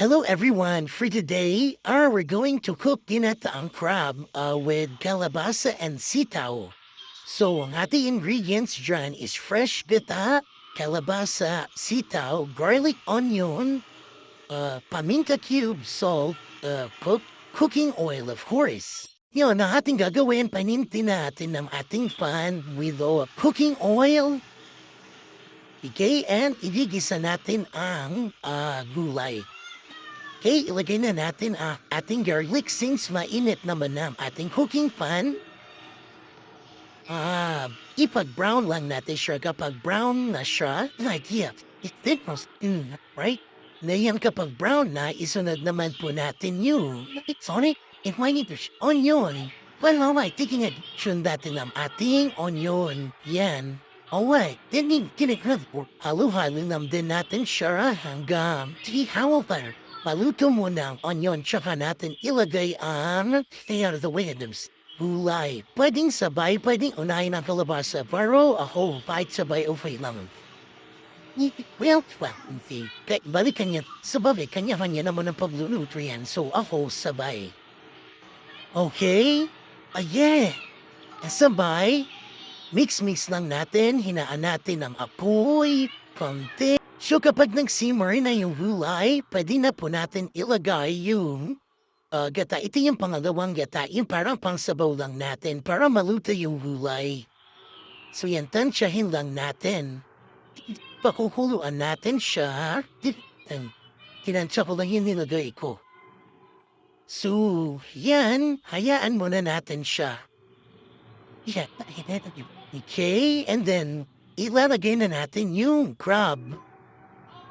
Hello everyone. For today, we're going to cook ginataang crab with kalabasa and sitaw. So ang ating ingredients dyan is fresh bita, kalabasa, sitaw, garlic onion, paminta cube, salt, cooking oil of course. Yun, ang ating gagawin, panintin natin ng ating pan with cooking oil. Okay, and igigisa natin ang gulay. Okay, ilagay na natin ang ating garlic since mainit naman ang ating cooking pan. Ipag-brown lang natin siya. Kapag brown na siya, like yeah, it thickens, right? Na yan kapag brown na, isunod naman po natin yung, sorry, if I need to onion. Well, alright, taking addition natin ang ating onion. Yan. Alright, then kinikrab po. Halo-halo lang din natin siya hanggang tihawapan. Paluto muna ang onion, tsaka natin ilagay ang stay out of the way, gulay. Pwedeng sabay, pwedeng unahin ang kalabasa, pero ako, kahit sabay, okay lang. Well, hindi. Kahit balik kanya, sabay, kanya-kanya naman ang pagluluto yan, so ako sabay. Okay? Yeah. Sabay, mix-mix lang natin, hinaan natin ang apoy, konti. So kapag nag-simmer na yung gulay, pwede na po natin ilagay yung gata. Ito yung pangalawang gata, yung parang pangsabaw lang natin para maluto yung gulay. So yan, tansyahin lang natin. Pakukuluan natin siya. Tinansya ko lang yung nilagay ko. So, yan, hayaan muna natin siya. Yeah, okay, and then, ilalagay na natin yung crab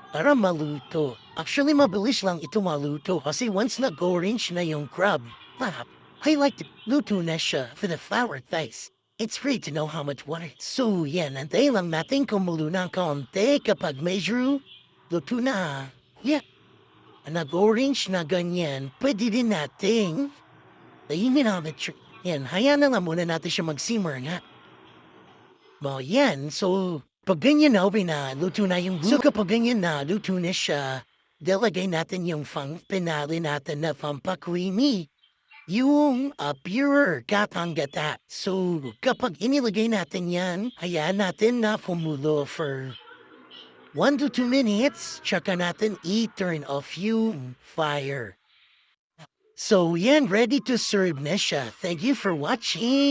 para maluto. Actually, mabilis lang ito maluto kasi once nag-orange na yung crab, I like to luto na siya for the flour thighs. It's free to know how much water. So, yan, antayin lang natin kumulo ng kaunti kapag medyo luto na. Yeah, nag-orange na ganyan, pwede din natin tayimin namin siya. Yan, hayaan na lang muna natin siya mag-simmer nga. Yan, so pag ganyan na, luto na yung So kapag ganyan na, luto na siya, dalagay natin yung pinali natin na pampakreamy. Yung pure gatang gata. So kapag inilagay natin yan, hayaan natin na pumulo for 1 to 2 minutes. Tsaka natin i-turn off yung fire. So yan, ready to serve na siya. Thank you for watching.